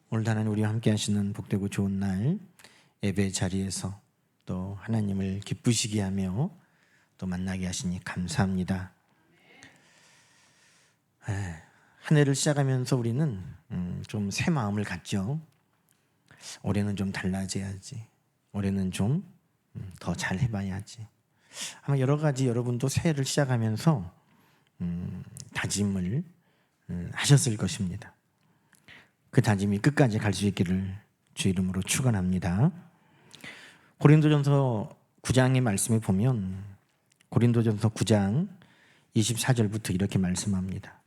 오늘도 하나님 우리와 함께 하시는 복되고 좋은 날 예배 자리에서 또 하나님을 기쁘시게 하며 또 만나게 하시니 감사합니다. 한 해를 시작하면서 우리는 좀 새 마음을 갖죠. 올해는 좀 달라져야지. 올해는 좀 더 잘 해봐야지. 아마 여러 가지 여러분도 새해를 시작하면서 다짐을 하셨을 것입니다. 그 다짐이 끝까지 갈 수 있기를 주 이름으로 축원합니다. 고린도전서 9장의 말씀에 보면 고린도전서 9장 24절부터 이렇게 말씀합니다.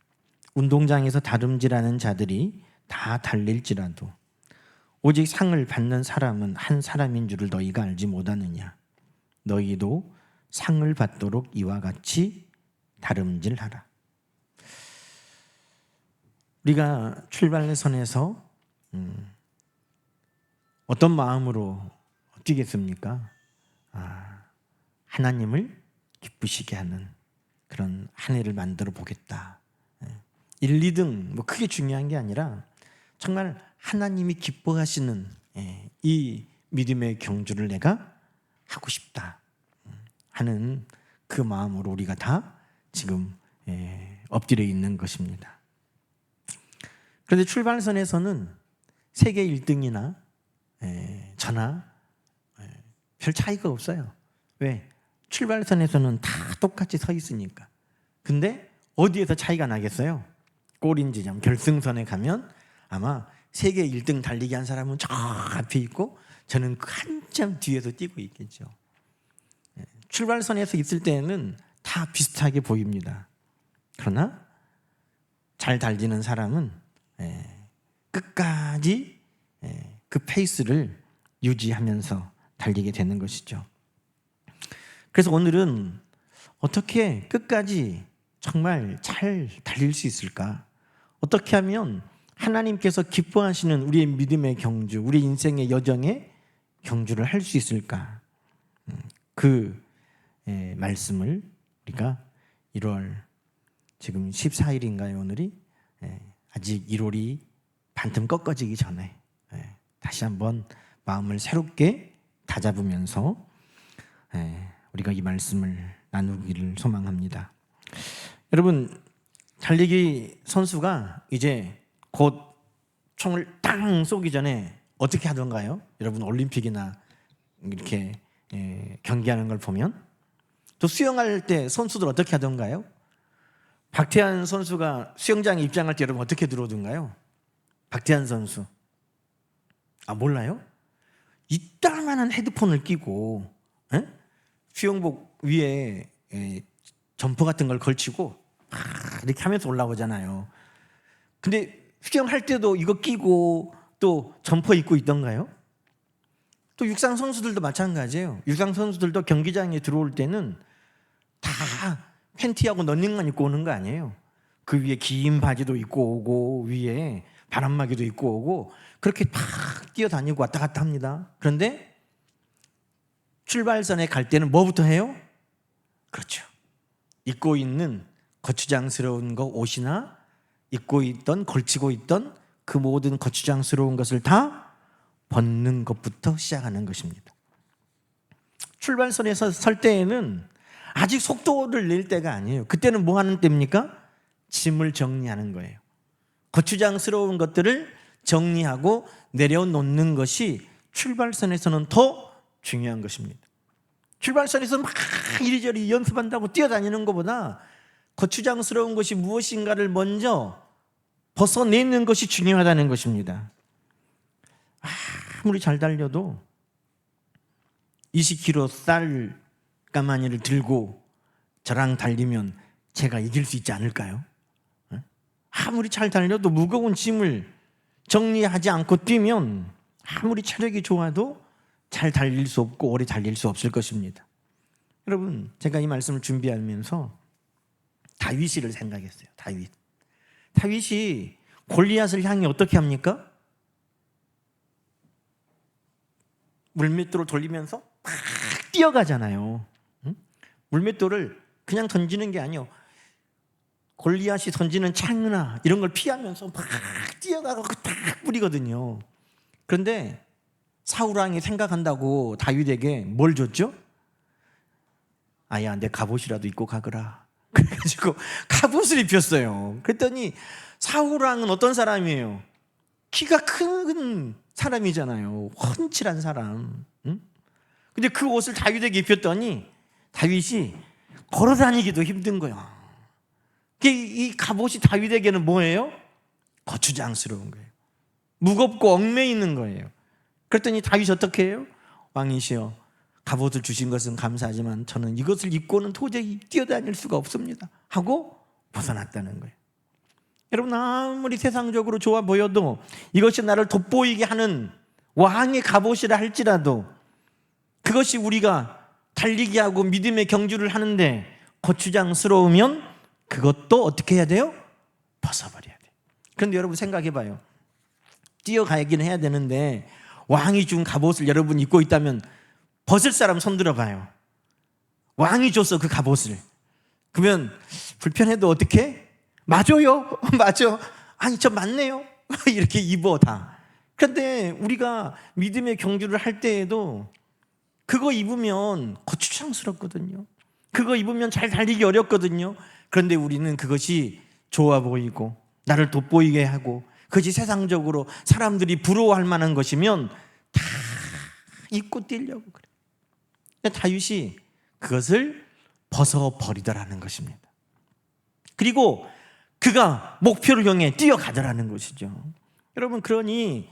운동장에서 다름질하는 자들이 다 달릴지라도 오직 상을 받는 사람은 한 사람인 줄을 너희가 알지 못하느냐. 너희도 상을 받도록 이와 같이 다름질하라. 우리가 출발선에서 어떤 마음으로 뛰겠습니까? 하나님을 기쁘시게 하는 그런 한 해를 만들어 보겠다. 1, 2등 뭐 크게 중요한 게 아니라 정말 하나님이 기뻐하시는 이 믿음의 경주를 내가 하고 싶다 하는 그 마음으로 우리가 다 지금 엎드려 있는 것입니다. 그런데 출발선에서는 세계 1등이나 저나 별 차이가 없어요. 왜? 출발선에서는 다 똑같이 서 있으니까. 근데 어디에서 차이가 나겠어요? 골인 지점, 결승선에 가면 아마 세계 1등 달리기 한 사람은 저 앞에 있고 저는 한참 뒤에서 뛰고 있겠죠. 출발선에서 있을 때는 다 비슷하게 보입니다. 그러나 잘 달리는 사람은 끝까지 그 페이스를 유지하면서 달리게 되는 것이죠. 그래서 오늘은 어떻게 끝까지 정말 잘 달릴 수 있을까? 어떻게 하면 하나님께서 기뻐하시는 우리의 믿음의 경주, 우리 인생의 여정의 경주를 할 수 있을까? 그 말씀을 우리가 1월 지금 14일인가요 오늘이? 아직 1월이 반틈 꺾어지기 전에 다시 한번 마음을 새롭게 다잡으면서 우리가 이 말씀을 나누기를 소망합니다. 여러분, 달리기 선수가 이제 곧 총을 땅 쏘기 전에 어떻게 하던가요? 여러분 올림픽이나 이렇게 경기하는 걸 보면 또 수영할 때 선수들 어떻게 하던가요? 박태환 선수가 수영장에 입장할 때 여러분 어떻게 들어오던가요? 박태환 선수 몰라요? 이따만한 헤드폰을 끼고 수영복 위에 점퍼 같은 걸 걸치고 이렇게 하면서 올라오잖아요. 근데 수영할 때도 이거 끼고 또 점퍼 입고 있던가요? 또 육상 선수들도 마찬가지예요. 육상 선수들도 경기장에 들어올 때는 다 팬티하고 러닝만 입고 오는 거 아니에요. 그 위에 긴 바지도 입고 오고 위에 바람막이도 입고 오고 그렇게 팍 뛰어다니고 왔다 갔다 합니다. 그런데 출발선에 갈 때는 뭐부터 해요? 그렇죠. 입고 있는 거추장스러운 거 옷이나 입고 있던 걸치고 있던 그 모든 거추장스러운 것을 다 벗는 것부터 시작하는 것입니다. 출발선에서 설 때에는 아직 속도를 낼 때가 아니에요. 그때는 뭐 하는 때입니까? 짐을 정리하는 거예요. 거추장스러운 것들을 정리하고 내려놓는 것이 출발선에서는 더 중요한 것입니다. 출발선에서 막 이리저리 연습한다고 뛰어다니는 것보다 거추장스러운 것이 무엇인가를 먼저 벗어내는 것이 중요하다는 것입니다. 아무리 잘 달려도 20kg 쌀 가마니를 들고 저랑 달리면 제가 이길 수 있지 않을까요? 아무리 잘 달려도 무거운 짐을 정리하지 않고 뛰면 아무리 체력이 좋아도 잘 달릴 수 없고 오래 달릴 수 없을 것입니다. 여러분, 제가 이 말씀을 준비하면서 다윗을 생각했어요. 다윗이 골리앗을 향해 어떻게 합니까? 물맷돌을 돌리면서 막 뛰어가잖아요. 물맷돌을 그냥 던지는 게 아니에요. 골리앗이 던지는 창이나 이런 걸 피하면서 막 뛰어가고 딱 뿌리거든요. 그런데 사울 왕이 생각한다고 다윗에게 뭘 줬죠? 아야, 내 갑옷이라도 입고 가거라. 그래가지고 갑옷을 입혔어요. 그랬더니 사울 왕은 어떤 사람이에요? 키가 큰 사람이잖아요. 훤칠한 사람. 응? 근데 그 옷을 다윗에게 입혔더니 다윗이 걸어 다니기도 힘든 거야. 이 갑옷이 다윗에게는 뭐예요? 거추장스러운 거예요. 무겁고 얽매이는 거예요. 그랬더니 다윗이 어떻게 해요? 왕이시여, 갑옷을 주신 것은 감사하지만 저는 이것을 입고는 도저히 뛰어다닐 수가 없습니다 하고 벗어났다는 거예요. 여러분, 아무리 세상적으로 좋아 보여도 이것이 나를 돋보이게 하는 왕의 갑옷이라 할지라도 그것이 우리가 달리기 하고 믿음의 경주를 하는데 거추장스러우면 그것도 어떻게 해야 돼요? 벗어버려야 돼요. 그런데 여러분 생각해 봐요. 뛰어가긴 해야 되는데 왕이 준 갑옷을 여러분 입고 있다면 벗을 사람 손 들어봐요. 왕이 줬어, 그 갑옷을. 그러면 불편해도 어떻게? 맞아요. 맞아. 아니, 저 맞네요. 이렇게 입어 다. 그런데 우리가 믿음의 경주를 할 때에도 그거 입으면 거추장스럽거든요. 그거 입으면 잘 달리기 어렵거든요. 그런데 우리는 그것이 좋아 보이고 나를 돋보이게 하고 그것이 세상적으로 사람들이 부러워할 만한 것이면 다 입고 뛰려고 그래. 근데 다윗이 그것을 벗어버리더라는 것입니다. 그리고 그가 목표를 향해 뛰어가더라는 것이죠. 여러분, 그러니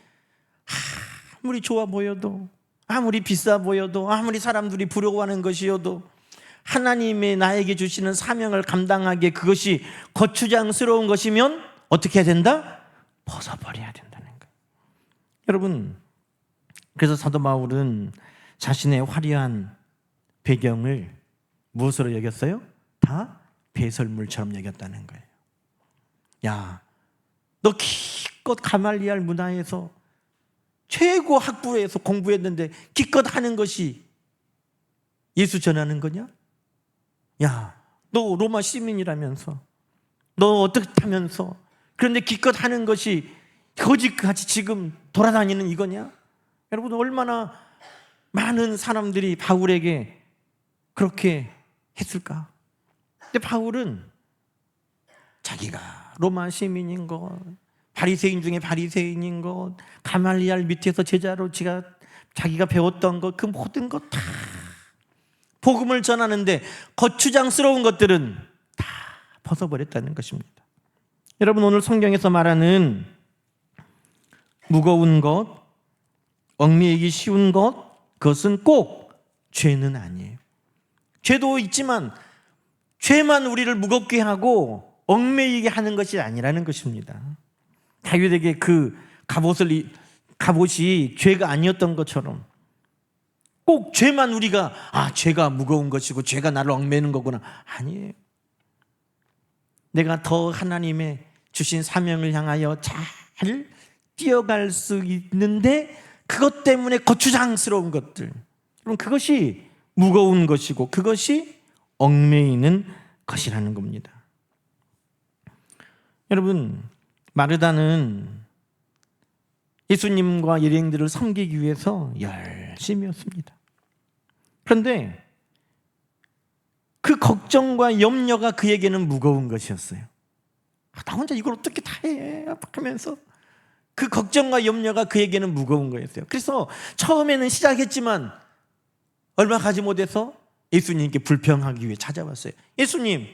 아무리 좋아 보여도, 아무리 비싸 보여도, 아무리 사람들이 부러워하는 것이어도 하나님의 나에게 주시는 사명을 감당하기에 그것이 거추장스러운 것이면 어떻게 해야 된다? 벗어버려야 된다는 거예요. 여러분, 그래서 사도 바울은 자신의 화려한 배경을 무엇으로 여겼어요? 다 배설물처럼 여겼다는 거예요. 야, 너 기껏 가말리알 문화에서 최고 학부에서 공부했는데 기껏 하는 것이 예수 전하는 거냐? 야, 너 로마 시민이라면서, 너 어떻게 하면서, 그런데 기껏 하는 것이 거지같이 지금 돌아다니는 이거냐? 여러분, 얼마나 많은 사람들이 바울에게 그렇게 했을까? 근데 바울은 자기가 로마 시민인 것, 바리새인 중에 바리새인인 것, 가말리알 밑에서 제자로 자기가 배웠던 것, 그 모든 것 다 복음을 전하는데 거추장스러운 것들은 다 벗어버렸다는 것입니다. 여러분, 오늘 성경에서 말하는 무거운 것, 얽매이기 쉬운 것, 그것은 꼭 죄는 아니에요. 죄도 있지만 죄만 우리를 무겁게 하고 얽매이게 하는 것이 아니라는 것입니다. 다윗에게 그 갑옷이 죄가 아니었던 것처럼 꼭 죄만 우리가 죄가 무거운 것이고 죄가 나를 얽매이는 거구나. 아니에요. 내가 더 하나님의 주신 사명을 향하여 잘 뛰어갈 수 있는데 그것 때문에 거추장스러운 것들, 그럼 그것이 무거운 것이고 그것이 얽매이는 것이라는 겁니다. 여러분, 마르다는 예수님과 일행들을 섬기기 위해서 열심히였습니다. 그런데 그 걱정과 염려가 그에게는 무거운 것이었어요. 나 혼자 이걸 어떻게 다 해? 하면서 그 걱정과 염려가 그에게는 무거운 거였어요. 그래서 처음에는 시작했지만 얼마 가지 못해서 예수님께 불평하기 위해 찾아왔어요. 예수님,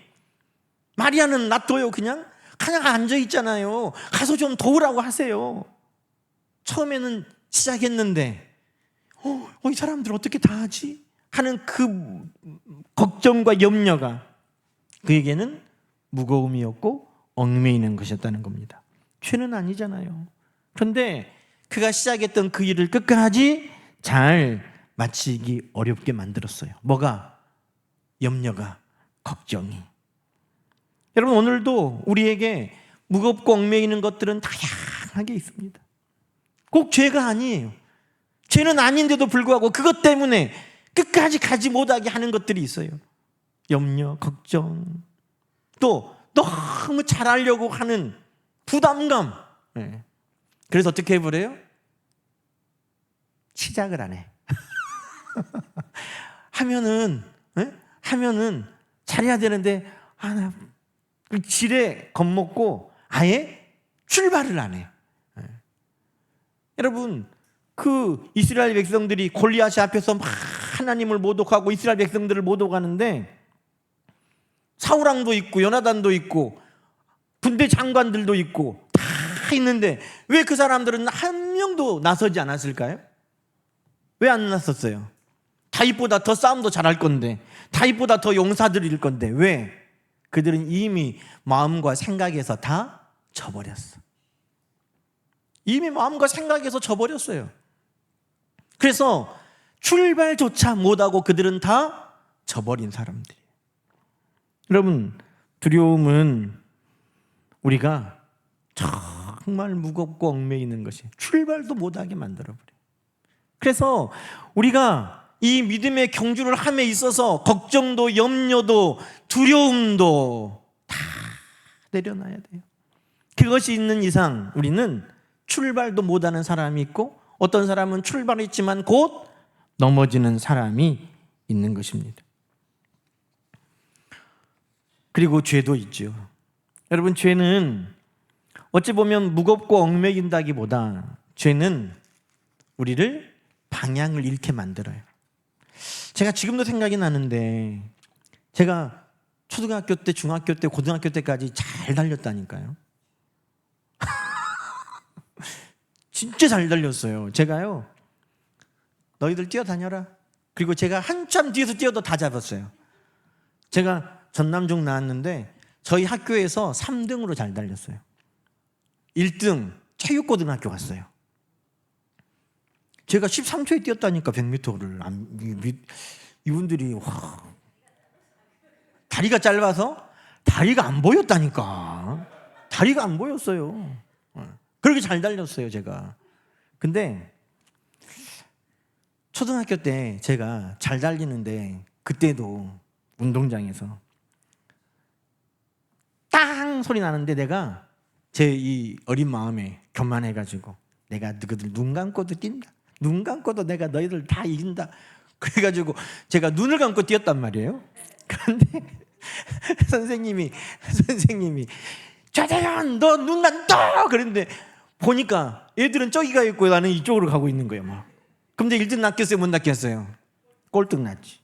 마리아는 놔둬요. 그냥 앉아있잖아요. 가서 좀 도우라고 하세요. 처음에는 시작했는데 이 사람들 어떻게 다 하지? 하는 그 걱정과 염려가 그에게는 무거움이었고 얽매이는 것이었다는 겁니다. 죄는 아니잖아요. 그런데 그가 시작했던 그 일을 끝까지 잘 마치기 어렵게 만들었어요. 뭐가? 염려가, 걱정이. 여러분, 오늘도 우리에게 무겁고 얽매이는 것들은 다양하게 있습니다. 꼭 죄가 아니에요. 죄는 아닌데도 불구하고 그것 때문에 끝까지 가지 못하게 하는 것들이 있어요. 염려, 걱정, 또 너무 잘하려고 하는 부담감. 예. 그래서 어떻게 해버려요? 시작을 안 해. 하면은 잘해야 되는데 나 지레 겁먹고 아예 출발을 안 해. 여러분, 그 이스라엘 백성들이 골리앗 앞에서 막 하나님을 모독하고 이스라엘 백성들을 모독하는데 사울 왕도 있고 요나단도 있고 군대 장관들도 있고 다 있는데 왜 그 사람들은 한 명도 나서지 않았을까요? 왜 안 나섰어요? 다윗보다 더 싸움도 잘할 건데, 다윗보다 더 용사들일 건데 왜? 그들은 이미 마음과 생각에서 다 져버렸어. 이미 마음과 생각에서 져버렸어요. 그래서 출발조차 못하고 그들은 다 져버린 사람들이에요. 여러분, 두려움은 우리가 정말 무겁고 얽매이는 것이 출발도 못하게 만들어버려요. 그래서 우리가 이 믿음의 경주를 함에 있어서 걱정도 염려도 두려움도 다 내려놔야 돼요. 그것이 있는 이상 우리는 출발도 못하는 사람이 있고 어떤 사람은 출발했지만 곧 넘어지는 사람이 있는 것입니다. 그리고 죄도 있죠. 여러분, 죄는 어찌 보면 무겁고 얽매인다기보다 죄는 우리를 방향을 잃게 만들어요. 제가 지금도 생각이 나는데 제가 초등학교 때, 중학교 때, 고등학교 때까지 잘 달렸다니까요. 진짜 잘 달렸어요. 제가요, 너희들 뛰어다녀라. 그리고 제가 한참 뒤에서 뛰어도 다 잡았어요. 제가 전남중 나왔는데 저희 학교에서 3등으로 잘 달렸어요. 1등 체육고등학교 갔어요. 제가 13초에 뛰었다니까 100m를. 이분들이 다리가 짧아서 다리가 안 보였다니까. 다리가 안 보였어요. 그렇게 잘 달렸어요, 제가. 근데 초등학교 때 제가 잘 달리는데 그때도 운동장에서 땅 소리 나는데 내가 제 이 어린 마음에 교만해가지고 내가 너희들 눈 감고도 뛴다. 눈 감고도 내가 너희들 다 이긴다. 그래가지고 제가 눈을 감고 뛰었단 말이에요. 그런데 선생님이 최재현 너 눈 감떠 그랬는데 보니까 애들은 저기가 있고 나는 이쪽으로 가고 있는 거예요. 막. 근데 1등 낚였어요, 못 낚였어요? 꼴등 났지.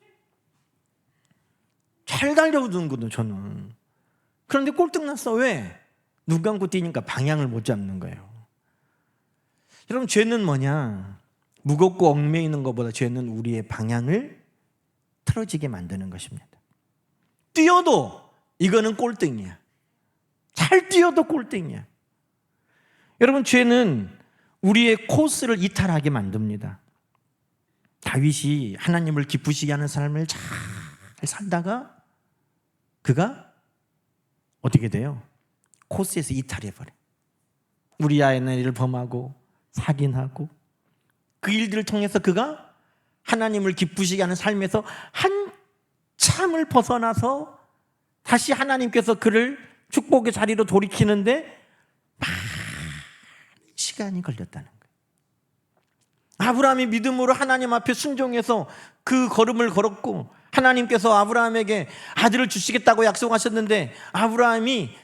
잘 달려오는거든 저는. 그런데 꼴등 났어. 왜? 눈 감고 뛰니까 방향을 못 잡는 거예요. 여러분, 죄는 뭐냐? 무겁고 얽매이는 것보다 죄는 우리의 방향을 틀어지게 만드는 것입니다. 뛰어도 이거는 꼴등이야. 잘 뛰어도 꼴등이야. 여러분, 죄는 우리의 코스를 이탈하게 만듭니다. 다윗이 하나님을 기쁘시게 하는 삶을 잘 살다가 그가 어떻게 돼요? 코스에서 이탈해버려. 우리아의 일을 범하고 살인하고 그 일들을 통해서 그가 하나님을 기쁘시게 하는 삶에서 한참을 벗어나서 다시 하나님께서 그를 축복의 자리로 돌이키는데 많은 시간이 걸렸다는 거예요. 아브라함이 믿음으로 하나님 앞에 순종해서 그 걸음을 걸었고 하나님께서 아브라함에게 아들을 주시겠다고 약속하셨는데 아브라함이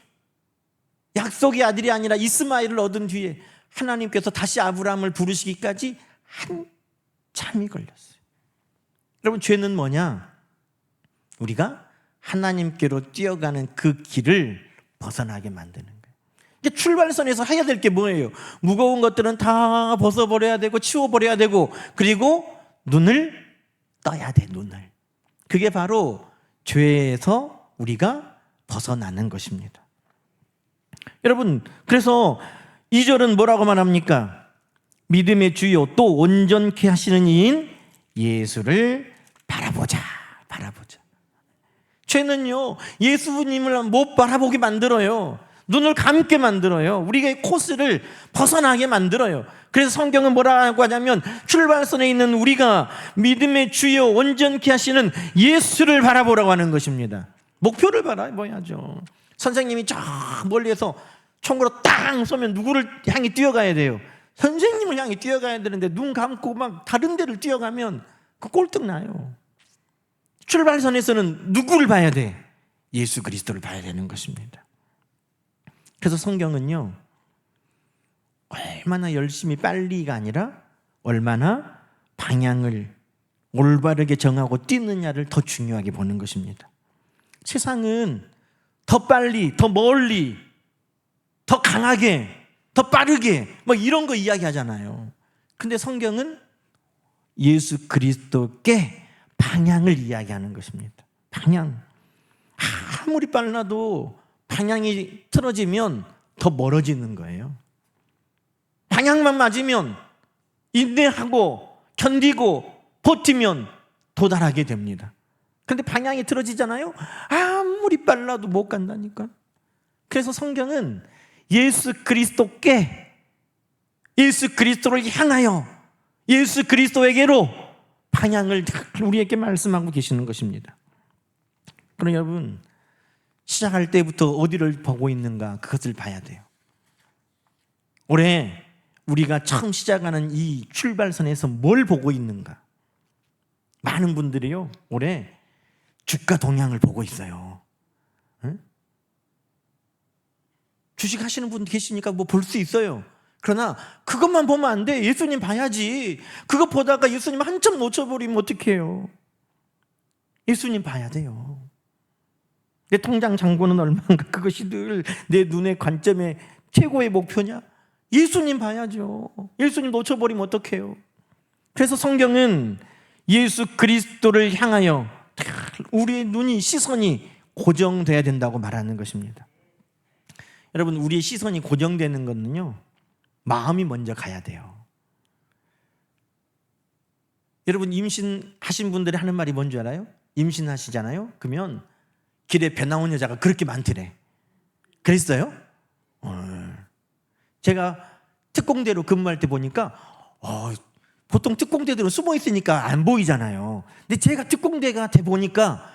약속의 아들이 아니라 이스마엘을 얻은 뒤에 하나님께서 다시 아브라함을 부르시기까지 한참이 걸렸어요. 여러분, 죄는 뭐냐? 우리가 하나님께로 뛰어가는 그 길을 벗어나게 만드는 거예요. 이게 출발선에서 해야 될 게 뭐예요? 무거운 것들은 다 벗어버려야 되고 치워버려야 되고 그리고 눈을 떠야 돼. 눈을. 그게 바로 죄에서 우리가 벗어나는 것입니다. 여러분, 그래서 2절은 뭐라고 말합니까? 믿음의 주요 또 온전케 하시는 이인 예수를 바라보자. 죄는요, 예수님을 못 바라보게 만들어요. 눈을 감게 만들어요. 우리의 코스를 벗어나게 만들어요. 그래서 성경은 뭐라고 하냐면 출발선에 있는 우리가 믿음의 주요 온전케 하시는 예수를 바라보라고 하는 것입니다. 목표를 바라봐야죠. 선생님이 저 멀리에서 총으로 땅 쏘면 누구를 향해 뛰어가야 돼요? 선생님을 향해 뛰어가야 되는데 눈 감고 막 다른 데를 뛰어가면 그 꼴등 나요. 출발선에서는 누구를 봐야 돼? 예수 그리스도를 봐야 되는 것입니다. 그래서 성경은요, 얼마나 열심히 빨리가 아니라 얼마나 방향을 올바르게 정하고 뛰느냐를 더 중요하게 보는 것입니다. 세상은 더 빨리, 더 멀리, 더 강하게, 더 빠르게 뭐 이런 거 이야기하잖아요. 근데 성경은 예수 그리스도께 방향을 이야기하는 것입니다. 방향. 아무리 빨라도 방향이 틀어지면 더 멀어지는 거예요. 방향만 맞으면 인내하고 견디고 버티면 도달하게 됩니다. 그런데 방향이 틀어지잖아요. 아무리 빨라도 못 간다니까. 그래서 성경은 예수 그리스도께, 예수 그리스도를 향하여, 예수 그리스도에게로 방향을 우리에게 말씀하고 계시는 것입니다. 그럼 여러분, 시작할 때부터 어디를 보고 있는가, 그것을 봐야 돼요. 올해 우리가 처음 시작하는 이 출발선에서 뭘 보고 있는가? 많은 분들이요, 올해 주가 동향을 보고 있어요. 응? 주식 하시는 분 계시니까 뭐 볼 수 있어요. 그러나 그것만 보면 안 돼. 예수님 봐야지. 그거 보다가 예수님 한참 놓쳐버리면 어떡해요? 예수님 봐야 돼요. 내 통장 잔고는 얼마인가? 그것이 늘 내 눈의 관점의 최고의 목표냐? 예수님 봐야죠. 예수님 놓쳐버리면 어떡해요? 그래서 성경은 예수 그리스도를 향하여 우리의 눈이, 시선이 고정돼야 된다고 말하는 것입니다. 여러분, 우리의 시선이 고정되는 것은요, 마음이 먼저 가야 돼요. 여러분, 임신하신 분들이 하는 말이 뭔지 알아요? 임신하시잖아요? 그러면 길에 배 나온 여자가 그렇게 많더래. 그랬어요? 제가 특공대로 근무할 때 보니까 보통 특공대들은 숨어 있으니까 안 보이잖아요. 근데 제가 특공대가 돼 보니까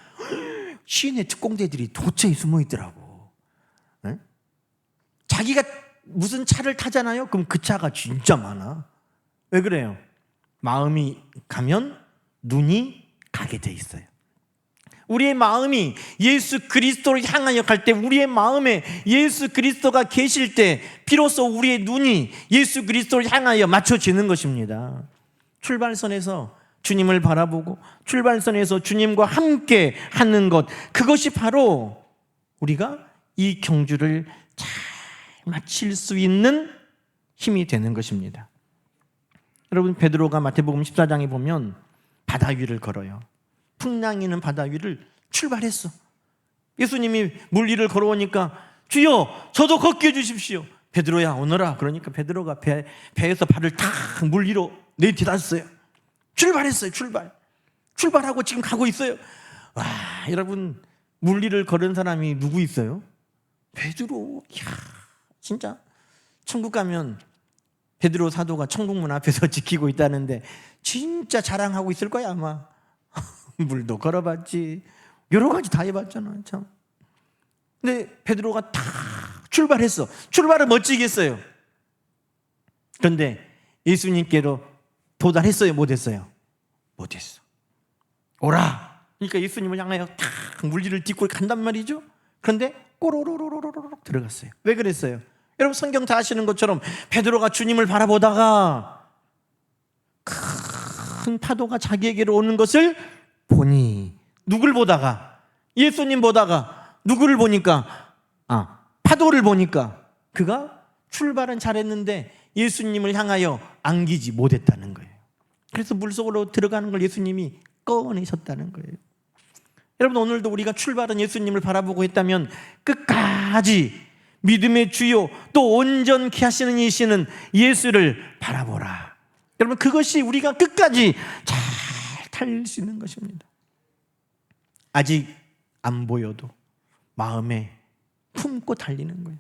시내 특공대들이 도처에 숨어 있더라고. 네? 자기가 무슨 차를 타잖아요. 그럼 그 차가 진짜 많아. 왜 그래요? 마음이 가면 눈이 가게 돼 있어요. 우리의 마음이 예수 그리스도를 향하여 갈 때, 우리의 마음에 예수 그리스도가 계실 때 비로소 우리의 눈이 예수 그리스도를 향하여 맞춰지는 것입니다. 출발선에서 주님을 바라보고 출발선에서 주님과 함께 하는 것, 그것이 바로 우리가 이 경주를 잘 마칠 수 있는 힘이 되는 것입니다. 여러분, 베드로가 마태복음 14장에 보면 바다 위를 걸어요. 풍랑이는 바다 위를 출발했어. 예수님이 물 위를 걸어오니까 주여, 저도 걷게 해주십시오. 베드로야, 오너라. 그러니까 베드로가 배에서 발을 탁 물 위로 내딛었어요. 출발했어요. 출발하고 지금 가고 있어요. 와, 여러분, 물 위를 걸은 사람이 누구 있어요? 베드로. 이야, 진짜 천국 가면 베드로 사도가 천국문 앞에서 지키고 있다는데 진짜 자랑하고 있을 거야 아마. 물도 걸어봤지, 여러 가지 다 해봤잖아 참. 근데 베드로가 다 출발했어. 출발을 멋지게 했어요. 그런데 예수님께로 도달했어요? 못했어요? 못했어. 오라. 그러니까 예수님을 향하여 탁 물질을 딛고 간단 말이죠. 그런데 꼬로로로로로로 들어갔어요. 왜 그랬어요? 여러분, 성경 다 아시는 것처럼 베드로가 주님을 바라보다가 큰 파도가 자기에게로 오는 것을 보니, 누굴 보다가? 예수님 보다가 누구를 보니까? 파도를 보니까 그가 출발은 잘했는데 예수님을 향하여 안기지 못했다는 거예요. 그래서 물속으로 들어가는 걸 예수님이 꺼내셨다는 거예요. 여러분, 오늘도 우리가 출발은 예수님을 바라보고 했다면 끝까지 믿음의 주요 또 온전케 하시는 이시는 예수를 바라보라. 여러분, 그것이 우리가 끝까지 잘 달릴 수 있는 것입니다. 아직 안 보여도 마음에 품고 달리는 거예요.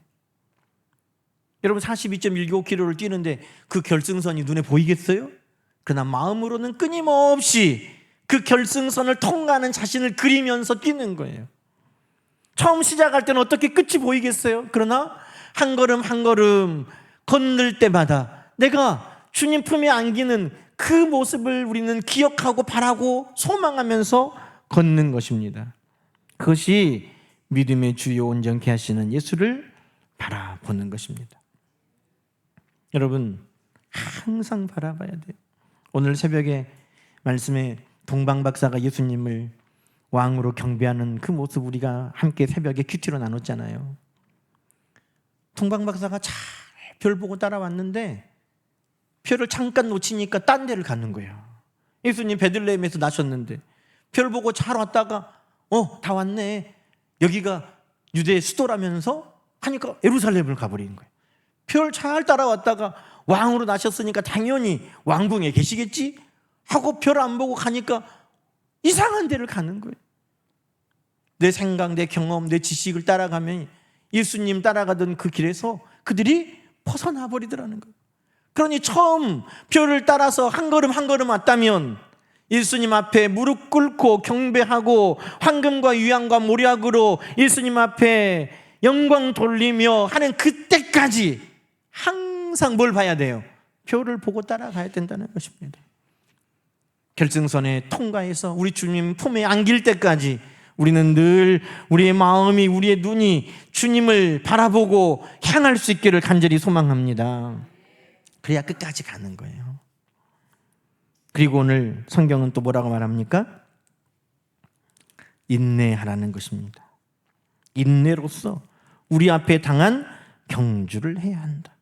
여러분, 42.195km를 뛰는데 그 결승선이 눈에 보이겠어요? 그러나 마음으로는 끊임없이 그 결승선을 통과하는 자신을 그리면서 뛰는 거예요. 처음 시작할 때는 어떻게 끝이 보이겠어요? 그러나 한 걸음 한 걸음 건널 때마다 내가 주님 품에 안기는 그 모습을 우리는 기억하고 바라고 소망하면서 걷는 것입니다. 그것이 믿음의 주요 온전케 하시는 예수를 바라보는 것입니다. 여러분, 항상 바라봐야 돼요. 오늘 새벽에 말씀에 동방 박사가 예수님을 왕으로 경배하는 그 모습 우리가 함께 새벽에 큐티로 나눴잖아요. 동방 박사가 잘 별 보고 따라왔는데 별을 잠깐 놓치니까 딴 데를 가는 거예요. 예수님 베들레헴에서 나셨는데 별 보고 잘 왔다가 다 왔네. 여기가 유대의 수도라면서 하니까 예루살렘을 가버리는 거예요. 별 잘 따라왔다가 왕으로 나셨으니까 당연히 왕궁에 계시겠지 하고 별 안 보고 가니까 이상한 데를 가는 거예요. 내 생각, 내 경험, 내 지식을 따라가면 예수님 따라가던 그 길에서 그들이 벗어나 버리더라는 거예요. 그러니 처음 별을 따라서 한 걸음 한 걸음 왔다면 예수님 앞에 무릎 꿇고 경배하고 황금과 유향과 모략으로 예수님 앞에 영광 돌리며 하는 그때까지 항상 뭘 봐야 돼요? 별을 보고 따라가야 된다는 것입니다. 결승선에 통과해서 우리 주님 품에 안길 때까지 우리는 늘 우리의 마음이, 우리의 눈이 주님을 바라보고 향할 수 있기를 간절히 소망합니다. 그래야 끝까지 가는 거예요. 그리고 오늘 성경은 또 뭐라고 말합니까? 인내하라는 것입니다. 인내로서 우리 앞에 당한 경주를 해야 한다.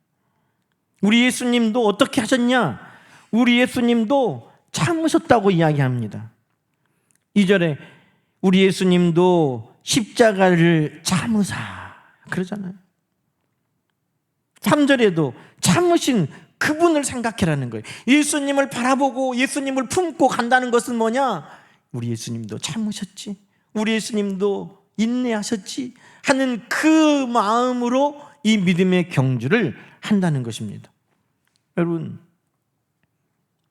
우리 예수님도 어떻게 하셨냐? 우리 예수님도 참으셨다고 이야기합니다. 2절에 우리 예수님도 십자가를 참으사 그러잖아요. 3절에도 참으신 그분을 생각해라는 거예요. 예수님을 바라보고 예수님을 품고 간다는 것은 뭐냐? 우리 예수님도 참으셨지, 우리 예수님도 인내하셨지 하는 그 마음으로 이 믿음의 경주를 한다는 것입니다. 여러분,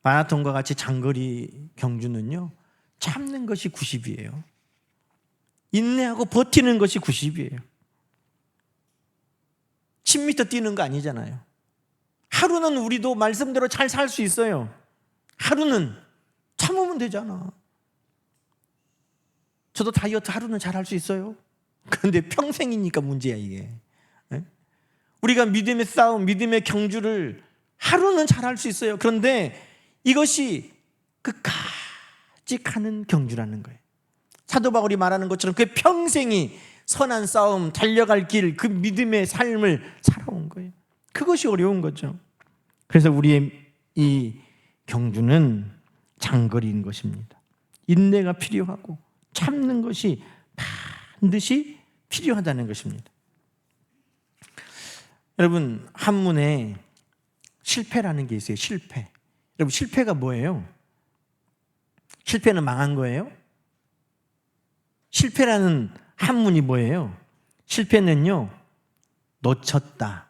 마라톤과 같이 장거리 경주는요, 참는 것이 90이에요. 인내하고 버티는 것이 90이에요. 10m 뛰는 거 아니잖아요. 하루는 우리도 말씀대로 잘 살 수 있어요. 하루는 참으면 되잖아. 저도 다이어트 하루는 잘 할 수 있어요. 그런데 평생이니까 문제야 이게. 우리가 믿음의 싸움, 믿음의 경주를 하루는 잘 할 수 있어요. 그런데 이것이 끝까지 가는 경주라는 거예요. 사도 바울이 말하는 것처럼 그 평생이 선한 싸움, 달려갈 길, 그 믿음의 삶을 살아온 거예요. 그것이 어려운 거죠. 그래서 우리의 이 경주는 장거리인 것입니다. 인내가 필요하고 참는 것이 반드시 필요하다는 것입니다. 여러분, 한문에 실패라는 게 있어요. 실패. 여러분, 실패가 뭐예요? 실패는 망한 거예요? 실패라는 한문이 뭐예요? 실패는요, 놓쳤다,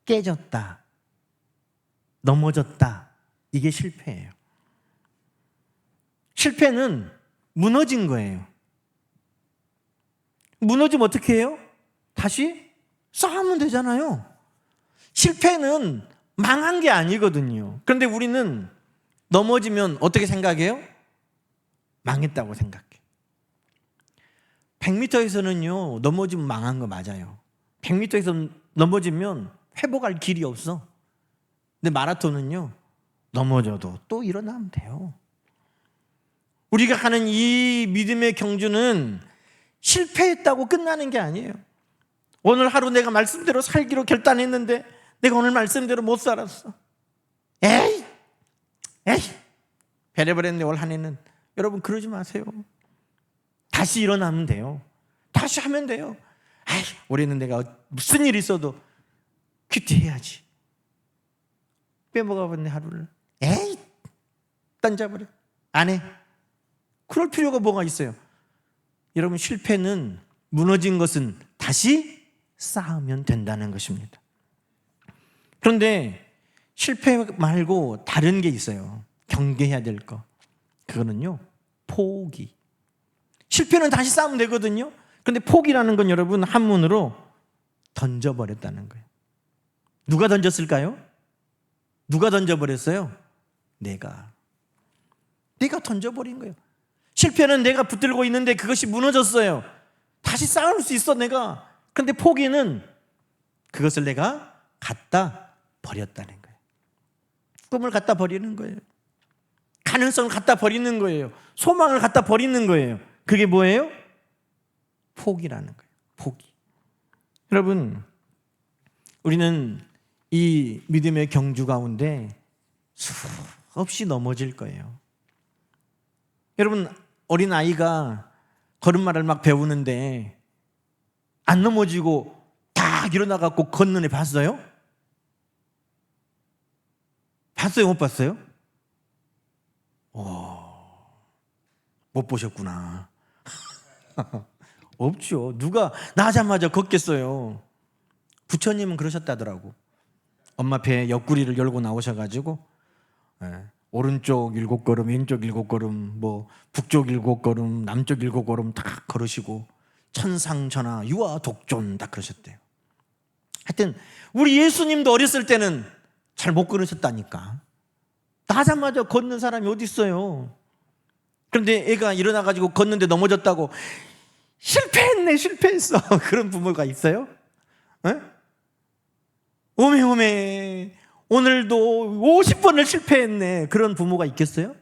깨졌다, 넘어졌다, 이게 실패예요. 실패는 무너진 거예요. 무너지면 어떻게 해요? 다시 쌓으면 되잖아요. 실패는 망한 게 아니거든요. 그런데 우리는 넘어지면 어떻게 생각해요? 망했다고 생각해. 100m에서는요, 넘어지면 망한 거 맞아요. 100m에서 넘어지면 회복할 길이 없어. 근데 마라톤은요, 넘어져도 또 일어나면 돼요. 우리가 하는 이 믿음의 경주는 실패했다고 끝나는 게 아니에요. 오늘 하루 내가 말씀대로 살기로 결단했는데 내가 오늘 말씀대로 못 살았어. 에이 베레버렸네 올 한 해는. 여러분, 그러지 마세요. 다시 일어나면 돼요. 다시 하면 돼요. 올해는 내가 무슨 일이 있어도 큐티 해야지. 빼먹어버렸네 하루를. 던져버려. 안 해. 그럴 필요가 뭐가 있어요? 여러분, 실패는, 무너진 것은 다시 쌓으면 된다는 것입니다. 그런데 실패 말고 다른 게 있어요. 경계해야 될 거. 그거는요, 포기. 실패는 다시 쌓으면 되거든요. 근데 포기라는 건 여러분 한문으로 던져버렸다는 거예요. 누가 던졌을까요? 누가 던져버렸어요? 내가 던져버린 거예요. 실패는 내가 붙들고 있는데 그것이 무너졌어요. 다시 쌓을 수 있어 내가. 그런데 포기는 그것을 내가 갖다 버렸다는 거예요. 꿈을 갖다 버리는 거예요. 가능성을 갖다 버리는 거예요. 소망을 갖다 버리는 거예요. 그게 뭐예요? 포기라는 거예요. 포기. 여러분, 우리는 이 믿음의 경주 가운데 수없이 넘어질 거예요. 여러분, 어린 아이가 걸음마를 막 배우는데 안 넘어지고 딱 일어나갖고 걷는 애 봤어요? 봤어요? 못 봤어요? 못 보셨구나. 없죠. 누가 나자마자 걷겠어요. 부처님은 그러셨다더라고. 엄마 배 옆구리를 열고 나오셔가지고 오른쪽 7걸음, 왼쪽 7걸음, 뭐 북쪽 7걸음, 남쪽 7걸음 다 걸으시고 천상천하 유아 독존 다 그러셨대요. 하여튼 우리 예수님도 어렸을 때는 잘 못 걸으셨다니까. 나자마자 걷는 사람이 어디 있어요? 그런데 애가 일어나가지고 걷는데 넘어졌다고 실패했어. 그런 부모가 있어요? 오메 오늘도 50번을 실패했네. 그런 부모가 있겠어요?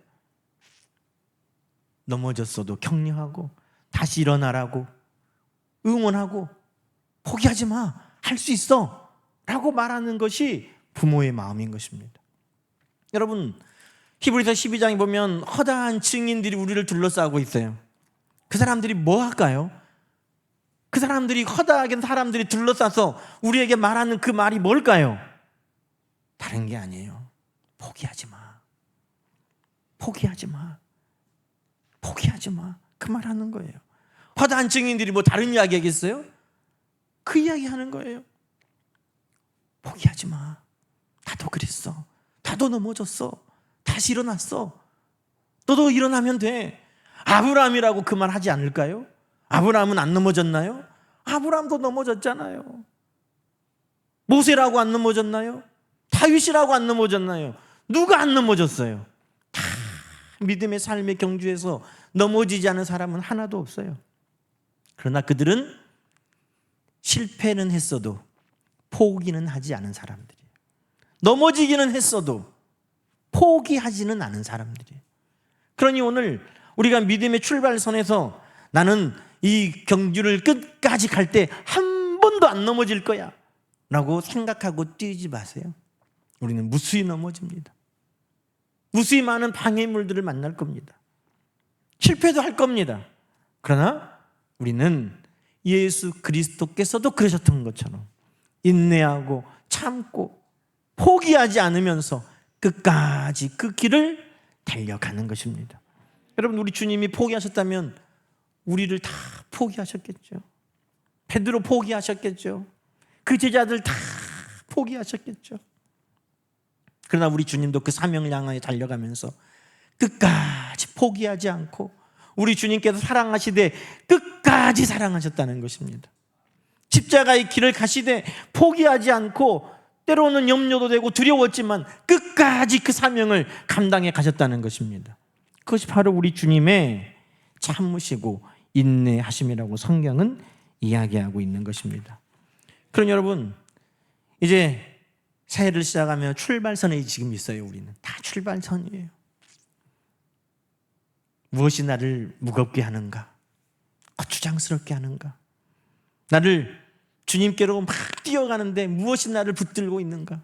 넘어졌어도 격려하고 다시 일어나라고 응원하고 포기하지 마, 할 수 있어 라고 말하는 것이 부모의 마음인 것입니다. 여러분, 히브리서 12장에 보면 허다한 증인들이 우리를 둘러싸고 있어요. 그 사람들이 뭐 할까요? 그 사람들이 허다하게 사람들이 둘러싸서 우리에게 말하는 그 말이 뭘까요? 다른 게 아니에요. 포기하지 마. 포기하지 마. 포기하지 마. 그 말 하는 거예요. 허다한 증인들이 뭐 다른 이야기 하겠어요? 그 이야기 하는 거예요. 포기하지 마. 나도 그랬어. 나도 넘어졌어. 다시 일어났어. 너도 일어나면 돼. 아브라함이라고 그 말 하지 않을까요? 아브라함은 안 넘어졌나요? 아브라함도 넘어졌잖아요. 모세라고 안 넘어졌나요? 다윗이라고 안 넘어졌나요? 누가 안 넘어졌어요? 다 믿음의 삶의 경주에서 넘어지지 않은 사람은 하나도 없어요. 그러나 그들은 실패는 했어도 포기는 하지 않은 사람들이에요. 넘어지기는 했어도 포기하지는 않은 사람들이에요. 그러니 오늘 우리가 믿음의 출발선에서 나는 이 경주를 끝까지 갈 때 한 번도 안 넘어질 거야 라고 생각하고 뛰지 마세요. 우리는 무수히 넘어집니다. 무수히 많은 방해물들을 만날 겁니다. 실패도 할 겁니다. 그러나 우리는 예수 그리스도께서도 그러셨던 것처럼 인내하고 참고 포기하지 않으면서 끝까지 그 길을 달려가는 것입니다. 여러분, 우리 주님이 포기하셨다면 우리를 다 포기하셨겠죠. 베드로 포기하셨겠죠. 그 제자들 다 포기하셨겠죠. 그러나 우리 주님도 그 사명을 향하여 달려가면서 끝까지 포기하지 않고 우리 주님께서 사랑하시되 끝까지 사랑하셨다는 것입니다. 십자가의 길을 가시되 포기하지 않고 때로는 염려도 되고 두려웠지만 끝까지 그 사명을 감당해 가셨다는 것입니다. 그것이 바로 우리 주님의 참으시고 인내하심이라고 성경은 이야기하고 있는 것입니다. 그럼 여러분, 이제 새해를 시작하며 출발선에 지금 있어요. 우리는 다 출발선이에요. 무엇이 나를 무겁게 하는가? 거추장스럽게 하는가? 나를 주님께로 막 뛰어가는데 무엇이 나를 붙들고 있는가?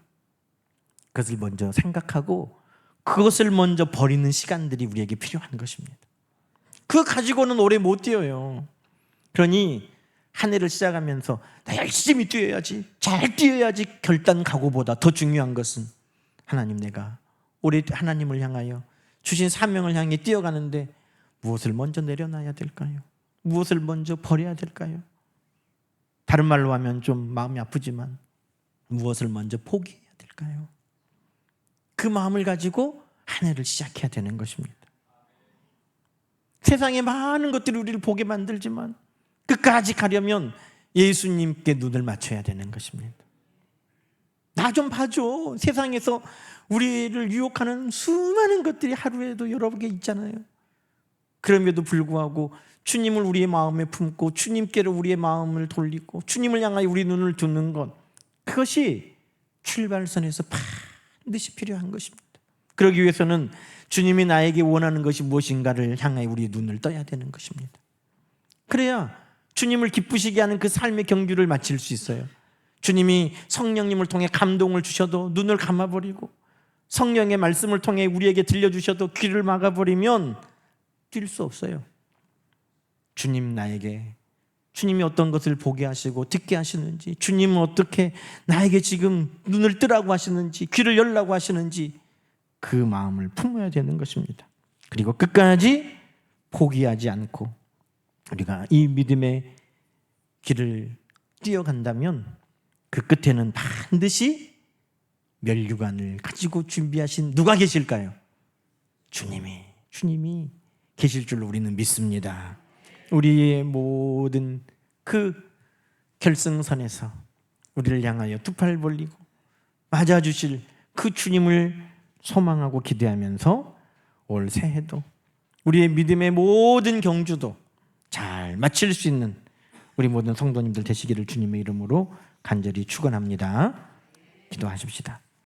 그것을 먼저 생각하고 그것을 먼저 버리는 시간들이 우리에게 필요한 것입니다. 그거 가지고는 오래 못 뛰어요. 그러니 한 해를 시작하면서 나 열심히 뛰어야지, 잘 뛰어야지 결단 각오보다 더 중요한 것은 하나님, 내가 올해 하나님을 향하여 주신 사명을 향해 뛰어가는데 무엇을 먼저 내려놔야 될까요? 무엇을 먼저 버려야 될까요? 다른 말로 하면 좀 마음이 아프지만 무엇을 먼저 포기해야 될까요? 그 마음을 가지고 한 해를 시작해야 되는 것입니다. 세상에 많은 것들이 우리를 보게 만들지만 끝까지 가려면 예수님께 눈을 맞춰야 되는 것입니다. 나 좀 봐줘. 세상에서 우리를 유혹하는 수많은 것들이 하루에도 여러 개 있잖아요. 그럼에도 불구하고 주님을 우리의 마음에 품고 주님께로 우리의 마음을 돌리고 주님을 향하여 우리 눈을 두는 것, 그것이 출발선에서 반드시 필요한 것입니다. 그러기 위해서는 주님이 나에게 원하는 것이 무엇인가를 향하여 우리의 눈을 떠야 되는 것입니다. 그래야 주님을 기쁘시게 하는 그 삶의 경주를 마칠 수 있어요. 주님이 성령님을 통해 감동을 주셔도 눈을 감아버리고 성령의 말씀을 통해 우리에게 들려주셔도 귀를 막아버리면 뛸 수 없어요. 주님 나에게, 주님이 어떤 것을 보게 하시고 듣게 하시는지, 주님은 어떻게 나에게 지금 눈을 뜨라고 하시는지, 귀를 열라고 하시는지 그 마음을 품어야 되는 것입니다. 그리고 끝까지 포기하지 않고 우리가 이 믿음의 길을 뛰어간다면 그 끝에는 반드시 면류관을 가지고 준비하신 누가 계실까요? 주님이 계실 줄로 우리는 믿습니다. 우리의 모든 그 결승선에서 우리를 향하여 두 팔 벌리고 맞아주실 그 주님을 소망하고 기대하면서 올 새해도 우리의 믿음의 모든 경주도 잘 마칠 수 있는 우리 모든 성도님들 되시기를 주님의 이름으로 간절히 축원합니다. 기도하십시다.